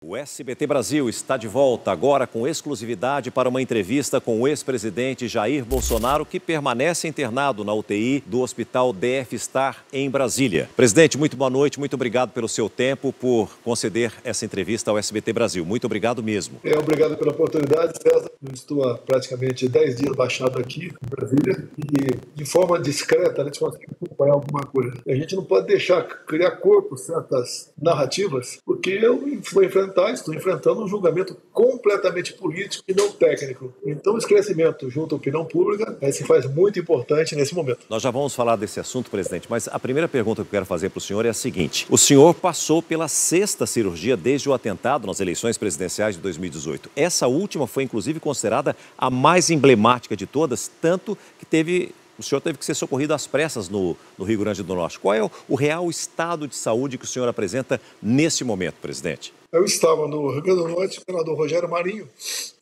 O SBT Brasil está de volta agora com exclusividade para uma entrevista com o ex-presidente Jair Bolsonaro, que permanece internado na UTI do Hospital DF Star em Brasília. Presidente, muito boa noite, muito obrigado pelo seu tempo, por conceder essa entrevista ao SBT Brasil. Muito obrigado mesmo. Obrigado pela oportunidade, César. Eu estou há praticamente 10 dias baixado aqui em Brasília e, de forma discreta, a gente consegue acompanhar alguma coisa. A gente não pode deixar criar corpo certas narrativas, porque eu estou enfrentando um julgamento completamente político e não técnico. Então, o esclarecimento junto à opinião pública se faz muito importante nesse momento. Nós já vamos falar desse assunto, presidente, mas a primeira pergunta que eu quero fazer para o senhor é a seguinte. O senhor passou pela 6ª cirurgia desde o atentado nas eleições presidenciais de 2018. Essa última foi, inclusive, considerada a mais emblemática de todas, tanto que o senhor teve que ser socorrido às pressas no Rio Grande do Norte. Qual é o real estado de saúde que o senhor apresenta nesse momento, presidente? Eu estava no Rio Grande do Norte, com o senador Rogério Marinho,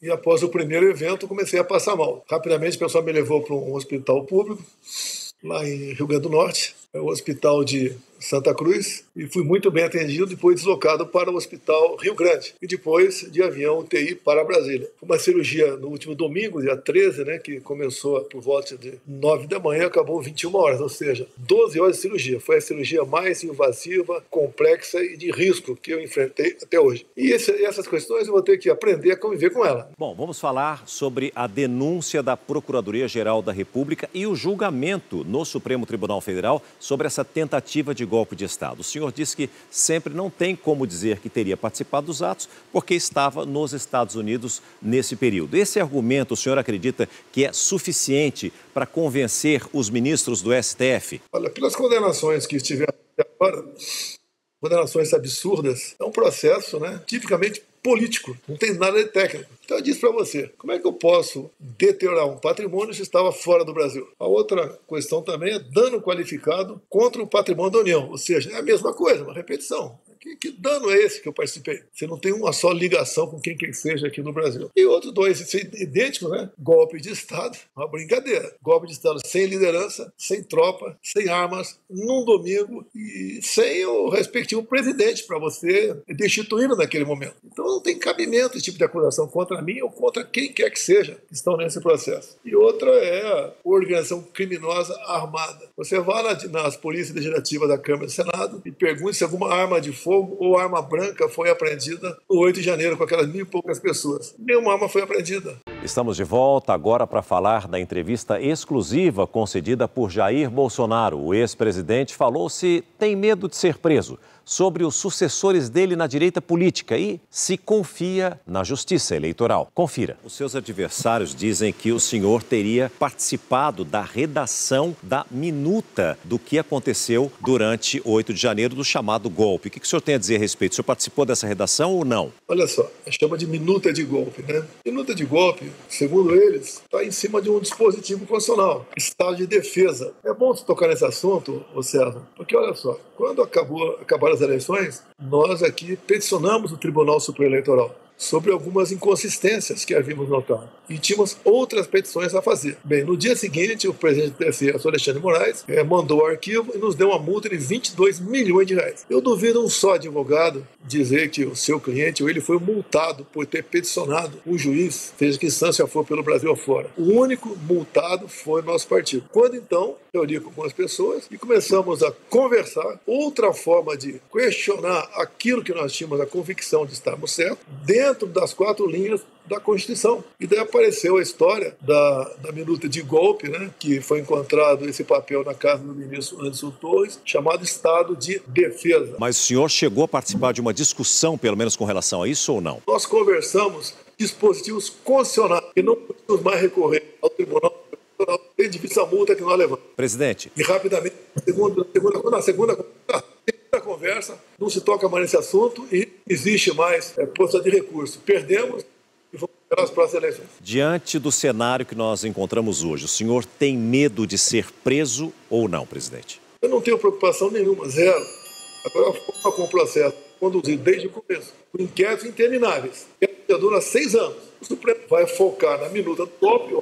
e após o primeiro evento comecei a passar mal. Rapidamente o pessoal me levou para um hospital público, lá em Rio Grande do Norte, é o Hospital de Santa Cruz, e fui muito bem atendido, depois deslocado para o Hospital Rio Grande, e depois de avião UTI para Brasília. Uma cirurgia no último domingo, dia 13, que começou por volta de 9 da manhã, acabou 21 horas, ou seja, 12 horas de cirurgia. Foi a cirurgia mais invasiva, complexa e de risco que eu enfrentei até hoje. E essas questões eu vou ter que aprender a conviver com ela. Bom, vamos falar sobre a denúncia da Procuradoria-Geral da República e o julgamento no Supremo Tribunal Federal sobre essa tentativa de golpe de Estado. O senhor disse que sempre não tem como dizer que teria participado dos atos porque estava nos Estados Unidos nesse período. Esse argumento, o senhor acredita que é suficiente para convencer os ministros do STF? Olha, pelas condenações que estiveram até agora, condenações absurdas, é um processo, tipicamente político, não tem nada de técnico. Então eu disse para você, como é que eu posso deteriorar um patrimônio se estava fora do Brasil? A outra questão também é dano qualificado contra o patrimônio da União, ou seja, é a mesma coisa, uma repetição. Que dano é esse que eu participei? Você não tem uma só ligação com quem quer seja aqui no Brasil. E outros dois idênticos, Golpe de Estado, uma brincadeira. Golpe de Estado sem liderança, sem tropa, sem armas, num domingo e sem o respectivo presidente para você destituí-lo naquele momento. Então não tem cabimento esse tipo de acusação contra mim ou contra quem quer que seja que estão nesse processo. E outra é a organização criminosa armada. Você vai nas polícias legislativas da Câmara e do Senado e pergunte se alguma arma de fogo ou arma branca foi apreendida no 8 de janeiro com aquelas 1.000 e poucas pessoas. Nenhuma arma foi apreendida. Estamos de volta agora para falar da entrevista exclusiva concedida por Jair Bolsonaro. O ex-presidente falou se tem medo de ser preso, sobre os sucessores dele na direita política e se confia na justiça eleitoral. Confira. Os seus adversários dizem que o senhor teria participado da redação da minuta do que aconteceu durante 8 de janeiro do chamado golpe. O que o senhor tem a dizer a respeito? O senhor participou dessa redação ou não? Olha só, chama de minuta de golpe, Minuta de golpe, segundo eles, está em cima de um dispositivo constitucional, estado de defesa. É bom você tocar nesse assunto, César, porque olha só, quando acabaram as eleições, nós aqui peticionamos o Tribunal Superior Eleitoral sobre algumas inconsistências que havíamos notado. E tínhamos outras petições a fazer. Bem, no dia seguinte, o presidente do TSE, o senhor Alexandre de Moraes, mandou o arquivo e nos deu uma multa de 22 milhões de reais. Eu duvido um só advogado dizer que o seu cliente ou ele foi multado por ter peticionado um juiz, seja que instância for pelo Brasil afora. O único multado foi o nosso partido. Quando então, reuni com algumas pessoas e começamos a conversar, outra forma de questionar aquilo que nós tínhamos a convicção de estarmos certos, dentro das 4 linhas da Constituição. E daí apareceu a história da minuta de golpe, que foi encontrado esse papel na casa do ministro Anderson Torres, chamado Estado de Defesa. Mas o senhor chegou a participar de uma discussão, pelo menos com relação a isso ou não? Nós conversamos dispositivos constitucionais e não podemos mais recorrer ao Tribunal tem difícil a multa que nós levamos. Presidente. E rapidamente, na segunda conversa, não se toca mais nesse assunto e existe mais possibilidade de recurso. Perdemos e vamos esperar as próximas eleições. Diante do cenário que nós encontramos hoje, o senhor tem medo de ser preso ou não, presidente? Eu não tenho preocupação nenhuma, zero. Agora, a forma como o processo conduzido desde o começo, por inquéritos intermináveis, que dura 6 anos, o Supremo vai focar na minuta do golpe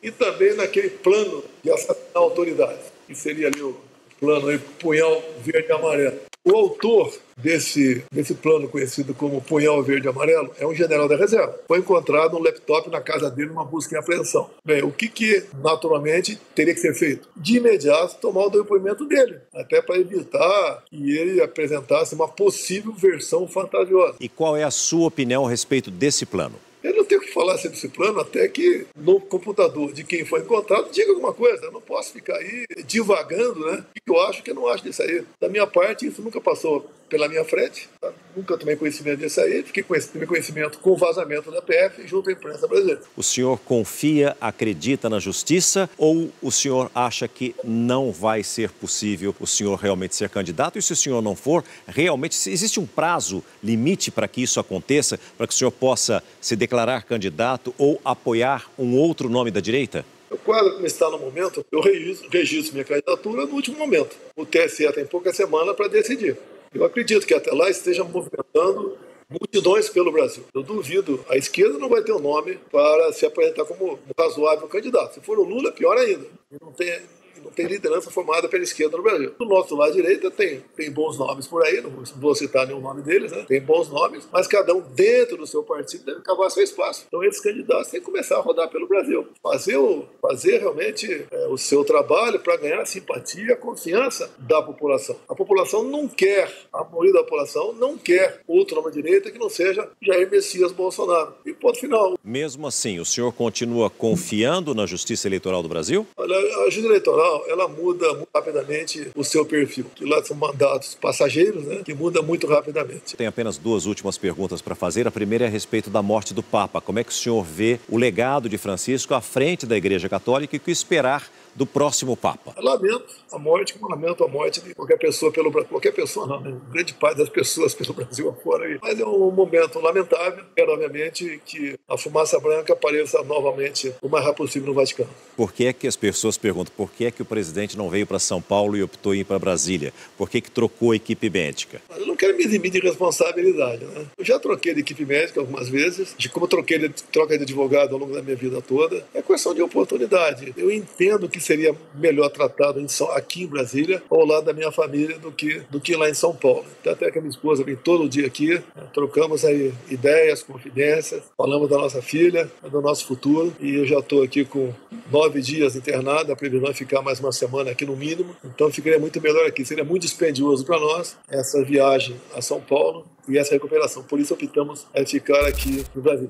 e também naquele plano de assassinar autoridades, que seria ali o plano aí, punhal verde e amarelo. O autor desse plano conhecido como Punhal Verde e Amarelo é um general da reserva. Foi encontrado um laptop na casa dele numa busca e apreensão. Bem, o que naturalmente teria que ser feito? De imediato tomar o depoimento dele, até para evitar que ele apresentasse uma possível versão fantasiosa. E qual é a sua opinião a respeito desse plano? Eu não tenho o que falar sobre esse plano até que no computador de quem foi encontrado diga alguma coisa. Eu não posso ficar aí divagando, né? O que eu acho, o que eu não acho disso aí. Da minha parte, isso nunca passou pela minha frente. Tá? Nunca tomei conhecimento disso aí. Tomei conhecimento com o vazamento da PF junto à imprensa brasileira. O senhor confia, acredita na justiça ou o senhor acha que não vai ser possível o senhor realmente ser candidato? E se o senhor não for, realmente existe um prazo limite para que isso aconteça, para que o senhor possa se declarar candidato ou apoiar um outro nome da direita? O quadro como está no momento, eu registro minha candidatura no último momento. O TSE tem pouca semana para decidir. Eu acredito que até lá esteja movimentando multidões pelo Brasil. Eu duvido, a esquerda não vai ter um nome para se apresentar como um razoável candidato. Se for o Lula, pior ainda. Não tem liderança formada pela esquerda no Brasil. Do nosso lado direita tem bons nomes por aí, não vou citar nenhum nome deles, né? Tem bons nomes, mas cada um dentro do seu partido deve cavar seu espaço. Então esses candidatos têm que começar a rodar pelo Brasil. Fazer realmente o seu trabalho para ganhar a simpatia e a confiança da população. A população não quer, a maioria da população não quer outro nome à direita que não seja Jair Messias Bolsonaro. E ponto final. Mesmo assim, o senhor continua confiando na Justiça Eleitoral do Brasil? Olha, a Justiça Eleitoral, ela muda muito rapidamente o seu perfil. Que lá são mandatos passageiros, né? Que muda muito rapidamente. Tenho apenas duas últimas perguntas para fazer. A primeira é a respeito da morte do Papa. Como é que o senhor vê o legado de Francisco à frente da Igreja Católica e o que esperar do próximo Papa? Eu lamento a morte de qualquer pessoa qualquer pessoa não, né? Grande parte das pessoas pelo Brasil afora aí. Mas é um momento lamentável. Quero, obviamente, que a fumaça branca apareça novamente o mais rápido possível no Vaticano. Por que é que as pessoas perguntam por que é que o presidente não veio para São Paulo e optou em ir para Brasília? Por que trocou a equipe médica? Eu não quero me eximir de responsabilidade, né? Eu já troquei de equipe médica algumas vezes, como troca de advogado ao longo da minha vida toda. É questão de oportunidade. Eu entendo que seria melhor tratado aqui em Brasília, ao lado da minha família, do que lá em São Paulo. Até que a minha esposa vem todo dia aqui, né? Trocamos aí ideias, confidências, falamos da nossa filha, do nosso futuro, e eu já estou aqui com 9 dias internado, a previsão é ficar mais uma semana aqui no mínimo, então ficaria muito melhor aqui. Seria muito dispendioso para nós essa viagem a São Paulo e essa recuperação. Por isso optamos em ficar aqui no Brasil.